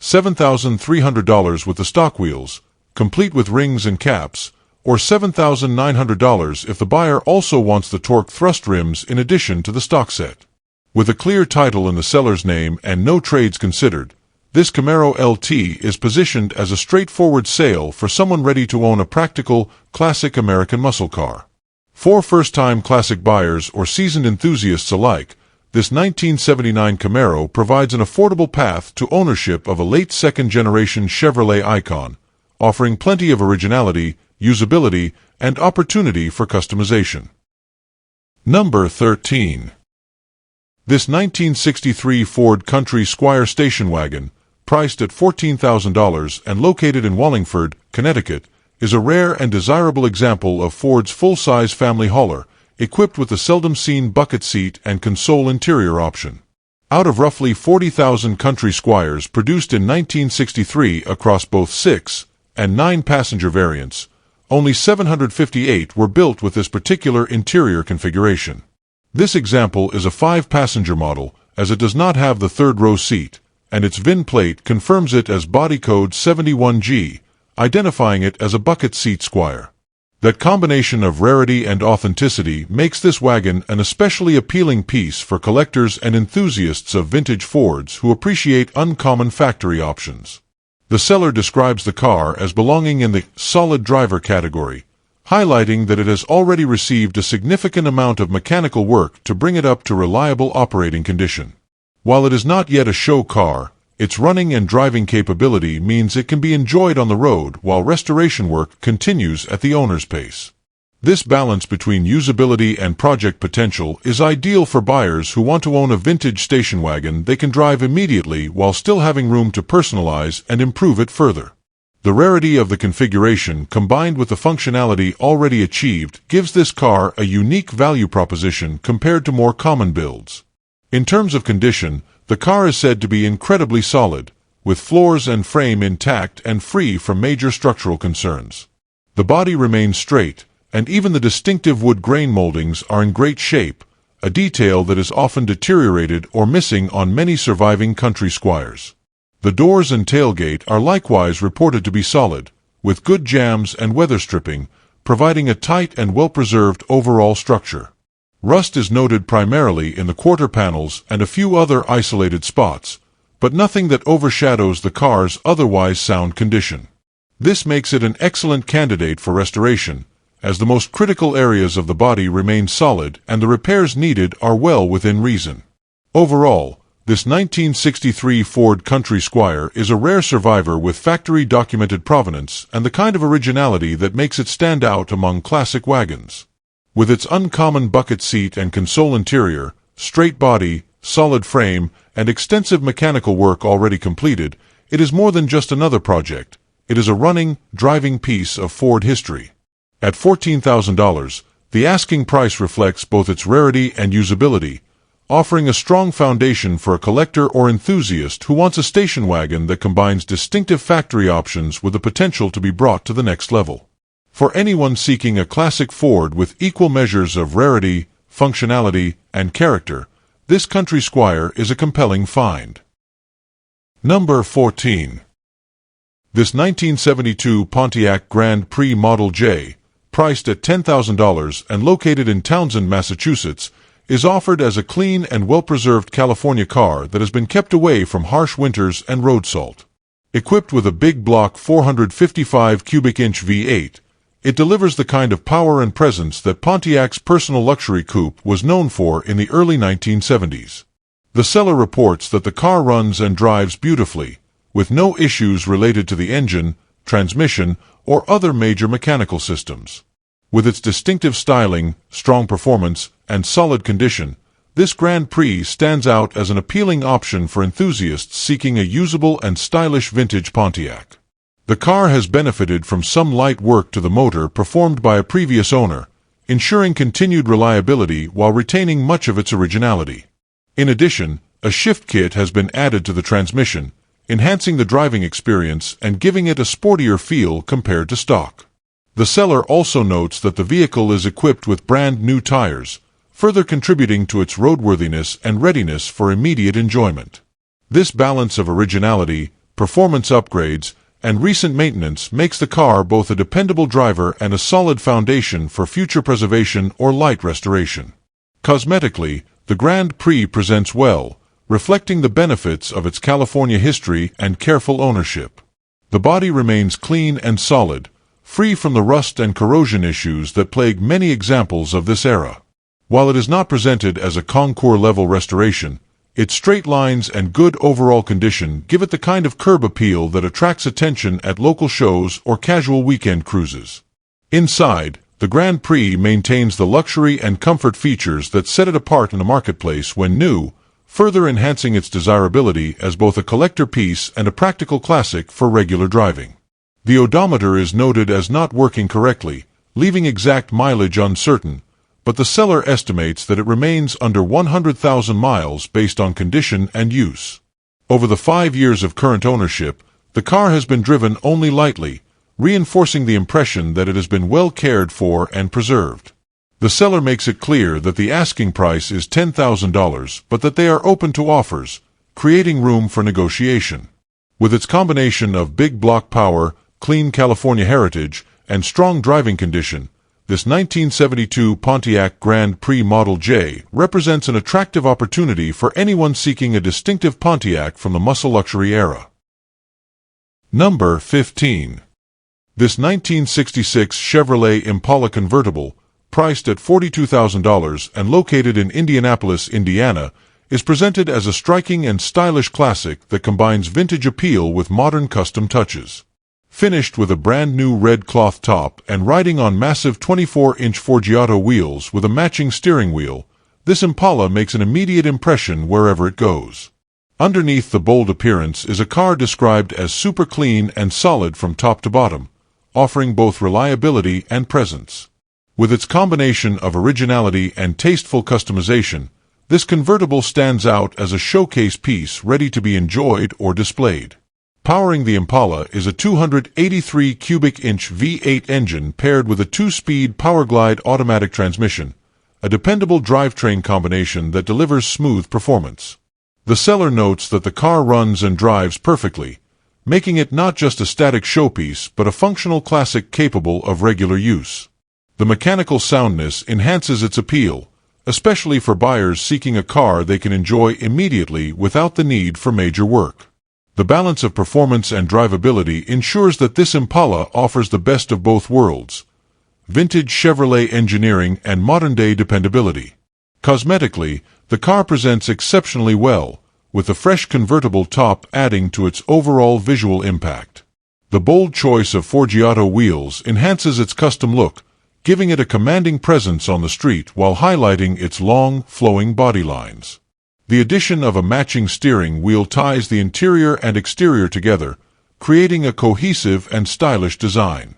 $7,300 with the stock wheels, complete with rings and caps, or $7,900 if the buyer also wants the torque thrust rims in addition to the stock set. With a clear title in the seller's name and no trades considered, this Camaro LT is positioned as a straightforward sale for someone ready to own a practical, classic American muscle car. For first-time classic buyers or seasoned enthusiasts alike, this 1979 Camaro provides an affordable path to ownership of a late second-generation Chevrolet icon, offering plenty of originality, usability, and opportunity for customization. Number 13. This 1963 Ford Country Squire station wagon, priced at $14,000 and located in Wallingford, Connecticut, is a rare and desirable example of Ford's full-size family hauler, equipped with the seldom-seen bucket seat and console interior option. Out of roughly 40,000 Country Squires produced in 1963 across both 6- and 9-passenger variants, only 758 were built with this particular interior configuration. This example is a 5-passenger model, as it does not have the third-row seat, and its VIN plate confirms it as body code 71G, identifying it as a bucket seat Squire. That combination of rarity and authenticity makes this wagon an especially appealing piece for collectors and enthusiasts of vintage Fords who appreciate uncommon factory options. The seller describes the car as belonging in the solid driver category, highlighting that it has already received a significant amount of mechanical work to bring it up to reliable operating condition. While it is not yet a show car, its running and driving capability means it can be enjoyed on the road while restoration work continues at the owner's pace. This balance between usability and project potential is ideal for buyers who want to own a vintage station wagon they can drive immediately while still having room to personalize and improve it further. The rarity of the configuration combined with the functionality already achieved gives this car a unique value proposition compared to more common builds. In terms of condition, the car is said to be incredibly solid, with floors and frame intact and free from major structural concerns. The body remains straight, and even the distinctive wood grain moldings are in great shape, a detail that is often deteriorated or missing on many surviving country Squires. The doors and tailgate are likewise reported to be solid, with good jambs and weather stripping, providing a tight and well-preserved overall structure. Rust is noted primarily in the quarter panels and a few other isolated spots, but nothing that overshadows the car's otherwise sound condition. This makes it an excellent candidate for restoration, as the most critical areas of the body remain solid and the repairs needed are well within reason. Overall, this 1963 Ford Country Squire is a rare survivor with factory-documented provenance and the kind of originality that makes it stand out among classic wagons. With its uncommon bucket seat and console interior, straight body, solid frame, and extensive mechanical work already completed, it is more than just another project. It is a running, driving piece of Ford history. At $14,000, the asking price reflects both its rarity and usability, offering a strong foundation for a collector or enthusiast who wants a station wagon that combines distinctive factory options with the potential to be brought to the next level. For anyone seeking a classic Ford with equal measures of rarity, functionality, and character, this Country Squire is a compelling find. Number 14. This 1972 Pontiac Grand Prix Model J, priced at $10,000 and located in Townsend, Massachusetts, is offered as a clean and well-preserved California car that has been kept away from harsh winters and road salt. Equipped with a big block 455 cubic inch V8, it delivers the kind of power and presence that Pontiac's personal luxury coupe was known for in the early 1970s. The seller reports that the car runs and drives beautifully, with no issues related to the engine, transmission, or other major mechanical systems. With its distinctive styling, strong performance, and solid condition, this Grand Prix stands out as an appealing option for enthusiasts seeking a usable and stylish vintage Pontiac. The car has benefited from some light work to the motor performed by a previous owner, ensuring continued reliability while retaining much of its originality. In addition, a shift kit has been added to the transmission, enhancing the driving experience and giving it a sportier feel compared to stock. The seller also notes that the vehicle is equipped with brand new tires, further contributing to its roadworthiness and readiness for immediate enjoyment. This balance of originality, performance upgrades, and recent maintenance makes the car both a dependable driver and a solid foundation for future preservation or light restoration. Cosmetically, the Grand Prix presents well, reflecting the benefits of its California history and careful ownership. The body remains clean and solid, free from the rust and corrosion issues that plague many examples of this era. While it is not presented as a Concours-level restoration, its straight lines and good overall condition give it the kind of curb appeal that attracts attention at local shows or casual weekend cruises. Inside, the Grand Prix maintains the luxury and comfort features that set it apart in the marketplace when new, further enhancing its desirability as both a collector piece and a practical classic for regular driving. The odometer is noted as not working correctly, leaving exact mileage uncertain, but the seller estimates that it remains under 100,000 miles based on condition and use. Over the 5 years of current ownership, the car has been driven only lightly, reinforcing the impression that it has been well cared for and preserved. The seller makes it clear that the asking price is $10,000, but that they are open to offers, creating room for negotiation. With its combination of big block power, clean California heritage, and strong driving condition, this 1972 Pontiac Grand Prix Model J represents an attractive opportunity for anyone seeking a distinctive Pontiac from the muscle luxury era. Number 15. This 1966 Chevrolet Impala convertible, priced at $42,000 and located in Indianapolis, Indiana, is presented as a striking and stylish classic that combines vintage appeal with modern custom touches. Finished with a brand new red cloth top and riding on massive 24-inch Forgiato wheels with a matching steering wheel, this Impala makes an immediate impression wherever it goes. Underneath the bold appearance is a car described as super clean and solid from top to bottom, offering both reliability and presence. With its combination of originality and tasteful customization, this convertible stands out as a showcase piece ready to be enjoyed or displayed. Powering the Impala is a 283 cubic inch V8 engine paired with a 2-speed Powerglide automatic transmission, a dependable drivetrain combination that delivers smooth performance. The seller notes that the car runs and drives perfectly, making it not just a static showpiece but a functional classic capable of regular use. The mechanical soundness enhances its appeal, especially for buyers seeking a car they can enjoy immediately without the need for major work. The balance of performance and drivability ensures that this Impala offers the best of both worlds: vintage Chevrolet engineering and modern-day dependability. Cosmetically, the car presents exceptionally well, with a fresh convertible top adding to its overall visual impact. The bold choice of Forgiato wheels enhances its custom look, giving it a commanding presence on the street while highlighting its long, flowing body lines. The addition of a matching steering wheel ties the interior and exterior together, creating a cohesive and stylish design.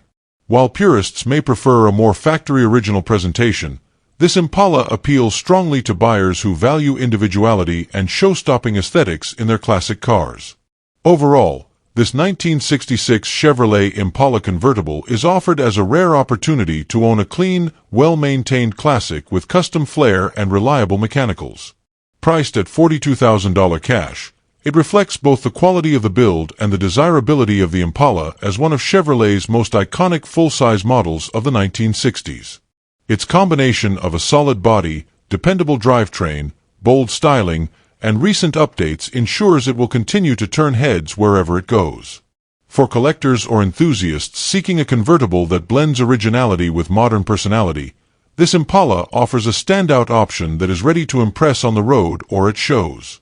While purists may prefer a more factory-original presentation, this Impala appeals strongly to buyers who value individuality and show-stopping aesthetics in their classic cars. Overall, this 1966 Chevrolet Impala convertible is offered as a rare opportunity to own a clean, well-maintained classic with custom flair and reliable mechanicals. Priced at $42,000 cash, it reflects both the quality of the build and the desirability of the Impala as one of Chevrolet's most iconic full-size models of the 1960s. Its combination of a solid body, dependable drivetrain, bold styling, and recent updates ensures it will continue to turn heads wherever it goes. For collectors or enthusiasts seeking a convertible that blends originality with modern personality, this Impala offers a standout option that is ready to impress on the road or at shows.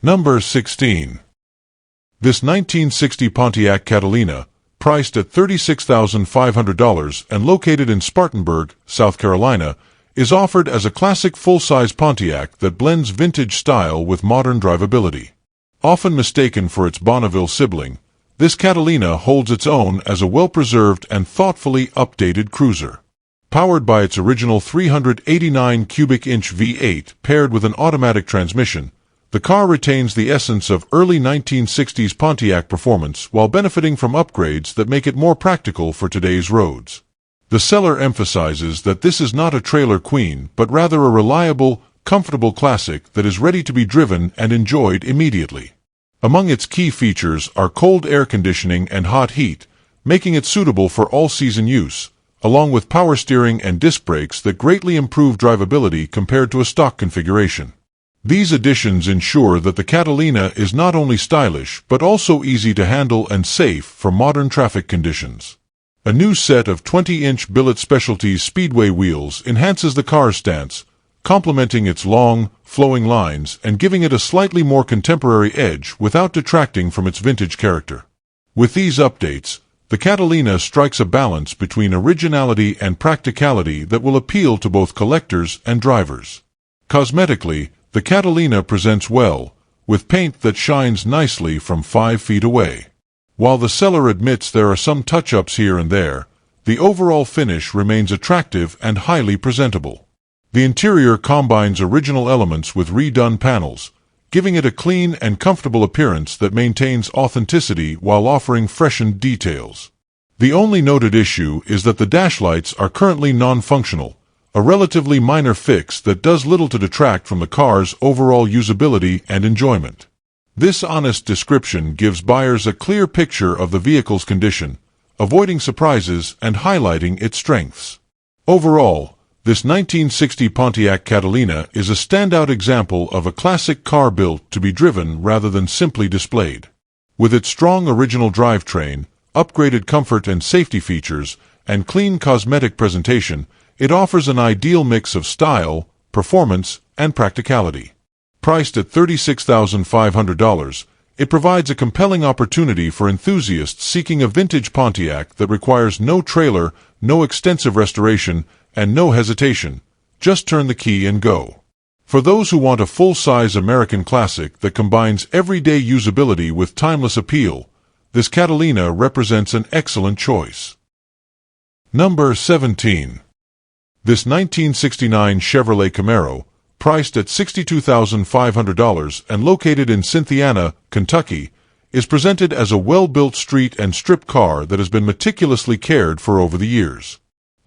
Number 16. This 1960 Pontiac Catalina, priced at $36,500 and located in Spartanburg, South Carolina, is offered as a classic full-size Pontiac that blends vintage style with modern drivability. Often mistaken for its Bonneville sibling, this Catalina holds its own as a well-preserved and thoughtfully updated cruiser. Powered by its original 389 cubic inch V8 paired with an automatic transmission, the car retains the essence of early 1960s Pontiac performance while benefiting from upgrades that make it more practical for today's roads. The seller emphasizes that this is not a trailer queen, but rather a reliable, comfortable classic that is ready to be driven and enjoyed immediately. Among its key features are cold air conditioning and hot heat, making it suitable for all-season use, along with power steering and disc brakes that greatly improve drivability compared to a stock configuration. These additions ensure that the Catalina is not only stylish but also easy to handle and safe for modern traffic conditions. A new set of 20-inch billet Specialties Speedway wheels enhances the car's stance, complementing its long, flowing lines and giving it a slightly more contemporary edge without detracting from its vintage character. With these updates, the Catalina strikes a balance between originality and practicality that will appeal to both collectors and drivers. Cosmetically, the Catalina presents well, with paint that shines nicely from 5 feet away. While the seller admits there are some touch-ups here and there, the overall finish remains attractive and highly presentable. The interior combines original elements with redone panels, giving it a clean and comfortable appearance that maintains authenticity while offering freshened details. The only noted issue is that the dash lights are currently non-functional, a relatively minor fix that does little to detract from the car's overall usability and enjoyment. This honest description gives buyers a clear picture of the vehicle's condition, avoiding surprises and highlighting its strengths. Overall, this 1960 Pontiac Catalina is a standout example of a classic car built to be driven rather than simply displayed. With its strong original drivetrain, upgraded comfort and safety features, and clean cosmetic presentation, it offers an ideal mix of style, performance, and practicality. Priced at $36,500, it provides a compelling opportunity for enthusiasts seeking a vintage Pontiac that requires no trailer, no extensive restoration, and no hesitation. Just turn the key and go. For those who want a full-size American classic that combines everyday usability with timeless appeal, this Catalina represents an excellent choice. Number 17. This 1969 Chevrolet Camaro, priced at $62,500 and located in Cynthiana, Kentucky, is presented as a well-built street and strip car that has been meticulously cared for over the years.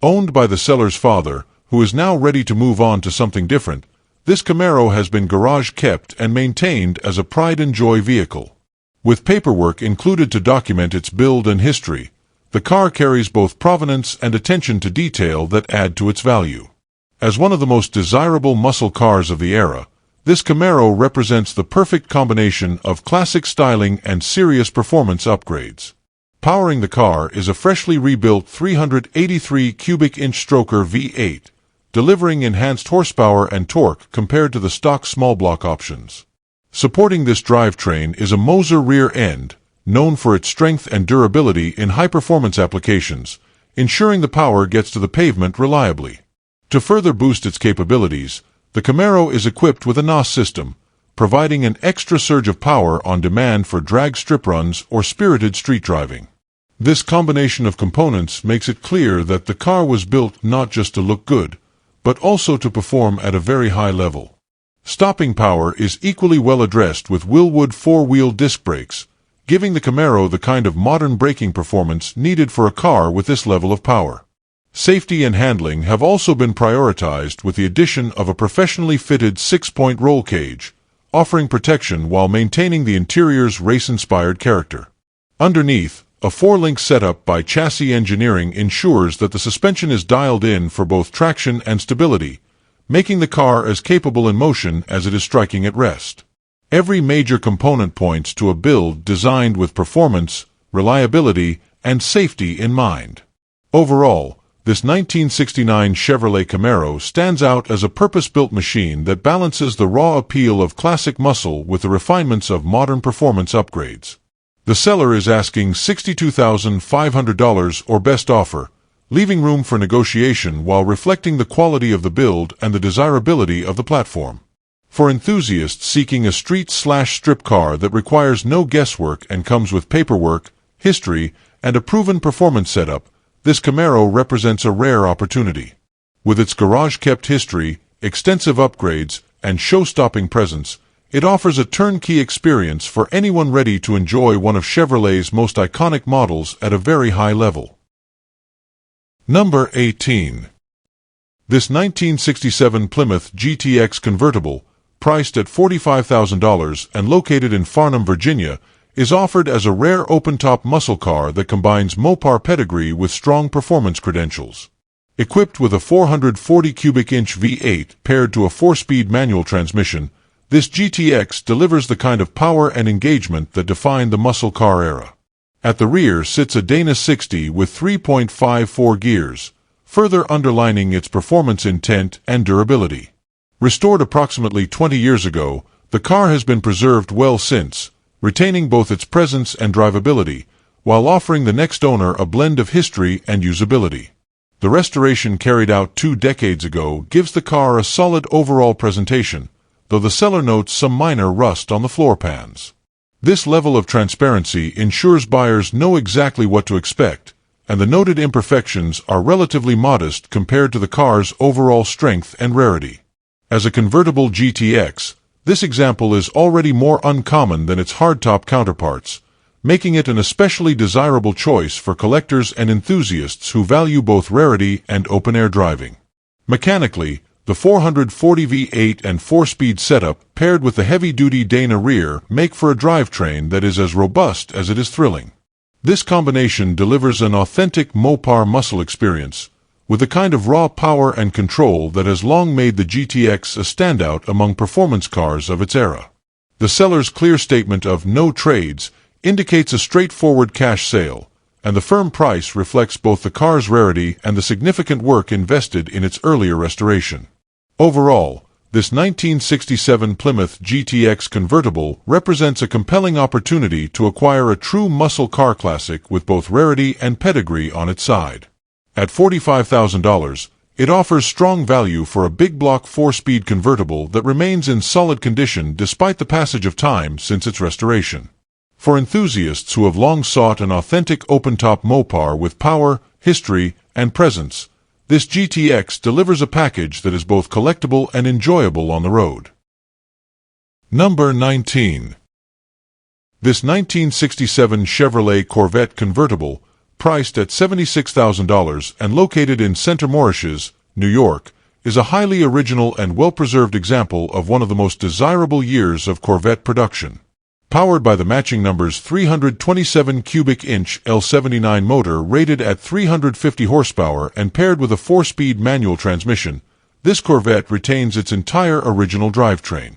Owned by the seller's father, who is now ready to move on to something different, this Camaro has been garage kept and maintained as a pride and joy vehicle. With paperwork included to document its build and history, the car carries both provenance and attention to detail that add to its value. As one of the most desirable muscle cars of the era, this Camaro represents the perfect combination of classic styling and serious performance upgrades. Powering the car is a freshly rebuilt 383 cubic inch stroker V8, delivering enhanced horsepower and torque compared to the stock small block options. Supporting this drivetrain is a Moser rear end, known for its strength and durability in high-performance applications, ensuring the power gets to the pavement reliably. To further boost its capabilities, the Camaro is equipped with a NOS system, providing an extra surge of power on demand for drag strip runs or spirited street driving. This combination of components makes it clear that the car was built not just to look good, but also to perform at a very high level. Stopping power is equally well addressed with Willwood four-wheel disc brakes, giving the Camaro the kind of modern braking performance needed for a car with this level of power. Safety and handling have also been prioritized with the addition of a professionally fitted 6-point roll cage, offering protection while maintaining the interior's race-inspired character. Underneath, a 4-link setup by Chassis Engineering ensures that the suspension is dialed in for both traction and stability, making the car as capable in motion as it is striking at rest. Every major component points to a build designed with performance, reliability, and safety in mind. Overall, this 1969 Chevrolet Camaro stands out as a purpose-built machine that balances the raw appeal of classic muscle with the refinements of modern performance upgrades. The seller is asking $62,500 or best offer, leaving room for negotiation while reflecting the quality of the build and the desirability of the platform. For enthusiasts seeking a street/strip car that requires no guesswork and comes with paperwork, history, and a proven performance setup, this Camaro represents a rare opportunity. With its garage-kept history, extensive upgrades, and show-stopping presence, it offers a turnkey experience for anyone ready to enjoy one of Chevrolet's most iconic models at a very high level. Number 18. This 1967 Plymouth GTX convertible, priced at $45,000 and located in Farnham, Virginia, is offered as a rare open-top muscle car that combines Mopar pedigree with strong performance credentials. Equipped with a 440 cubic inch V8 paired to a 4-speed manual transmission, this GTX delivers the kind of power and engagement that defined the muscle car era. At the rear sits a Dana 60 with 3.54 gears, further underlining its performance intent and durability. Restored approximately 20 years ago, the car has been preserved well since, retaining both its presence and drivability, while offering the next owner a blend of history and usability. The restoration carried out 2 decades ago gives the car a solid overall presentation, though the seller notes some minor rust on the floor pans. This level of transparency ensures buyers know exactly what to expect, and the noted imperfections are relatively modest compared to the car's overall strength and rarity. As a convertible GTX, this example is already more uncommon than its hardtop counterparts, making it an especially desirable choice for collectors and enthusiasts who value both rarity and open-air driving. Mechanically, the 440 V8 and 4-speed setup paired with the heavy-duty Dana rear make for a drivetrain that is as robust as it is thrilling. This combination delivers an authentic Mopar muscle experience, with the kind of raw power and control that has long made the GTX a standout among performance cars of its era. The seller's clear statement of no trades indicates a straightforward cash sale, and the firm price reflects both the car's rarity and the significant work invested in its earlier restoration. Overall, this 1967 Plymouth GTX convertible represents a compelling opportunity to acquire a true muscle car classic with both rarity and pedigree on its side. At $45,000, it offers strong value for a big-block 4-speed convertible that remains in solid condition despite the passage of time since its restoration. For enthusiasts who have long sought an authentic open-top Mopar with power, history, and presence, this GTX delivers a package that is both collectible and enjoyable on the road. Number 19. This 1967 Chevrolet Corvette convertible, priced at $76,000 and located in Center Mauritius, New York, is a highly original and well-preserved example of one of the most desirable years of Corvette production. Powered by the matching numbers 327 cubic inch L79 motor rated at 350 horsepower and paired with a 4-speed manual transmission, this Corvette retains its entire original drivetrain.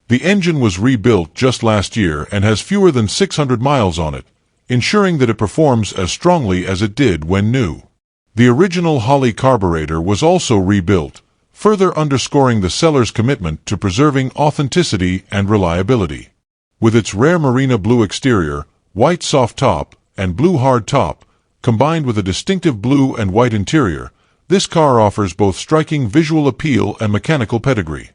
The engine was rebuilt just last year and has fewer than 600 miles on it, ensuring that it performs as strongly as it did when new. The original Holley carburetor was also rebuilt, further underscoring the seller's commitment to preserving authenticity and reliability. With its rare marina blue exterior, white soft top, and blue hard top, combined with a distinctive blue and white interior, this car offers both striking visual appeal and mechanical pedigree.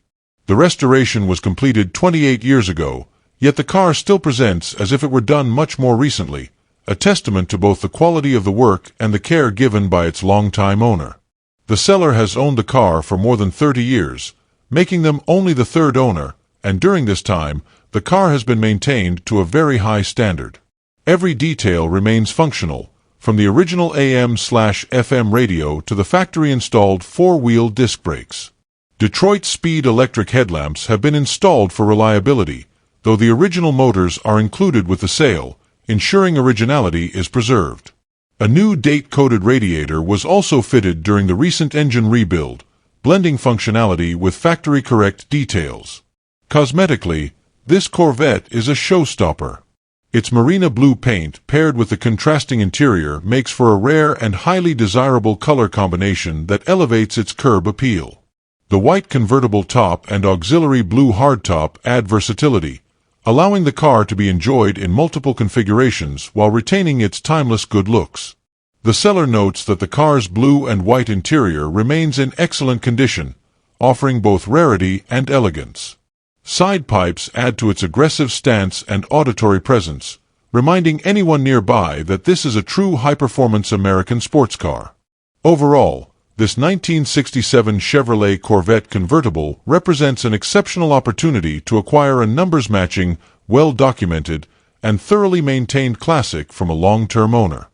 The restoration was completed 28 years ago, yet the car still presents as if it were done much more recently, a testament to both the quality of the work and the care given by its longtime owner. The seller has owned the car for more than 30 years, making them only the third owner, and during this time, the car has been maintained to a very high standard. Every detail remains functional, from the original AM/FM radio to the factory-installed 4-wheel disc brakes. Detroit Speed electric headlamps have been installed for reliability, though the original motors are included with the sale, ensuring originality is preserved. A new date-coded radiator was also fitted during the recent engine rebuild, blending functionality with factory-correct details. Cosmetically, this Corvette is a showstopper. Its marina blue paint paired with the contrasting interior makes for a rare and highly desirable color combination that elevates its curb appeal. The white convertible top and auxiliary blue hardtop add versatility, allowing the car to be enjoyed in multiple configurations while retaining its timeless good looks. The seller notes that the car's blue and white interior remains in excellent condition, offering both rarity and elegance. Side pipes add to its aggressive stance and auditory presence, reminding anyone nearby that this is a true high-performance American sports car. Overall, this 1967 Chevrolet Corvette convertible represents an exceptional opportunity to acquire a numbers-matching, well-documented, and thoroughly maintained classic from a long-term owner.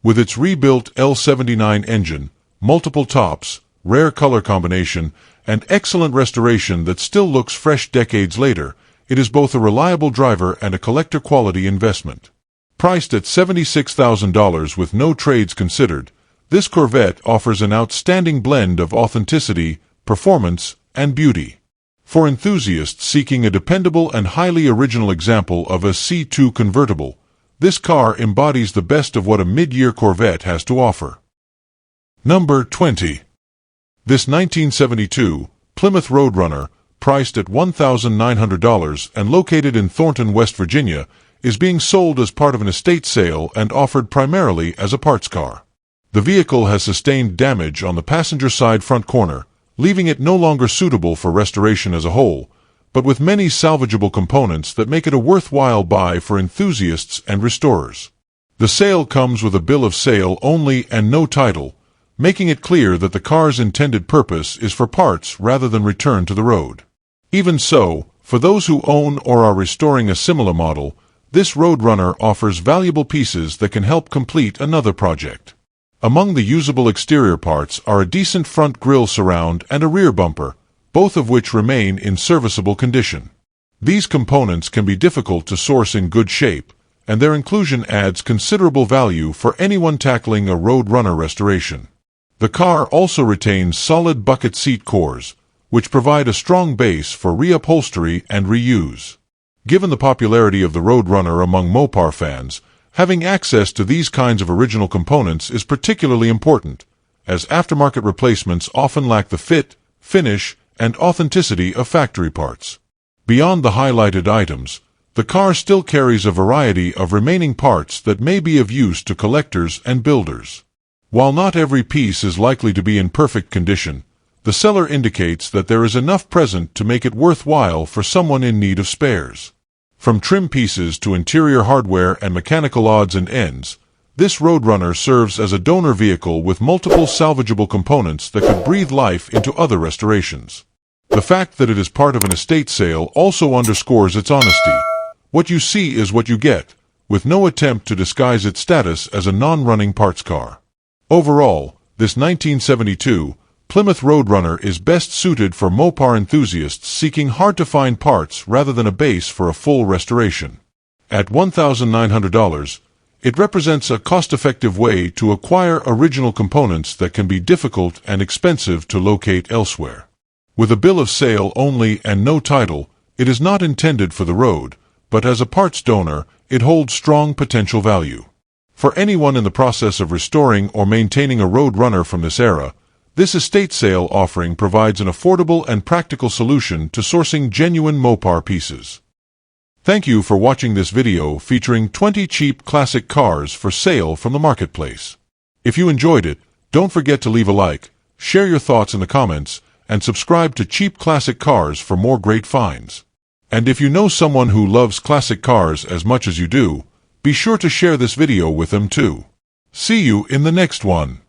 With its rebuilt L79 engine, multiple tops, rare color combination, and excellent restoration that still looks fresh decades later, it is both a reliable driver and a collector-quality investment. Priced at $76,000 with no trades considered, this Corvette offers an outstanding blend of authenticity, performance, and beauty. For enthusiasts seeking a dependable and highly original example of a C2 convertible, this car embodies the best of what a mid-year Corvette has to offer. Number 20. This 1972 Plymouth Roadrunner, priced at $1,900 and located in Thornton, West Virginia, is being sold as part of an estate sale and offered primarily as a parts car. The vehicle has sustained damage on the passenger side front corner, leaving it no longer suitable for restoration as a whole, but with many salvageable components that make it a worthwhile buy for enthusiasts and restorers. The sale comes with a bill of sale only and no title, making it clear that the car's intended purpose is for parts rather than return to the road. Even so, for those who own or are restoring a similar model, this Roadrunner offers valuable pieces that can help complete another project. Among the usable exterior parts are a decent front grille surround and a rear bumper, both of which remain in serviceable condition. These components can be difficult to source in good shape, and their inclusion adds considerable value for anyone tackling a Roadrunner restoration. The car also retains solid bucket seat cores, which provide a strong base for reupholstery and reuse. Given the popularity of the Roadrunner among Mopar fans, having access to these kinds of original components is particularly important, as aftermarket replacements often lack the fit, finish, and authenticity of factory parts. Beyond the highlighted items, the car still carries a variety of remaining parts that may be of use to collectors and builders. While not every piece is likely to be in perfect condition, the seller indicates that there is enough present to make it worthwhile for someone in need of spares. From trim pieces to interior hardware and mechanical odds and ends, this Roadrunner serves as a donor vehicle with multiple salvageable components that could breathe life into other restorations. The fact that it is part of an estate sale also underscores its honesty. What you see is what you get, with no attempt to disguise its status as a non-running parts car. Overall, this 1972 Plymouth Roadrunner is best suited for Mopar enthusiasts seeking hard-to-find parts rather than a base for a full restoration. At $1,900, it represents a cost-effective way to acquire original components that can be difficult and expensive to locate elsewhere. With a bill of sale only and no title, it is not intended for the road, but as a parts donor, it holds strong potential value. For anyone in the process of restoring or maintaining a Roadrunner from this era, this estate sale offering provides an affordable and practical solution to sourcing genuine Mopar pieces. Thank you for watching this video featuring 20 cheap classic cars for sale from the marketplace. If you enjoyed it, don't forget to leave a like, share your thoughts in the comments, and subscribe to Cheap Classic Cars for more great finds. And if you know someone who loves classic cars as much as you do, be sure to share this video with them too. See you in the next one.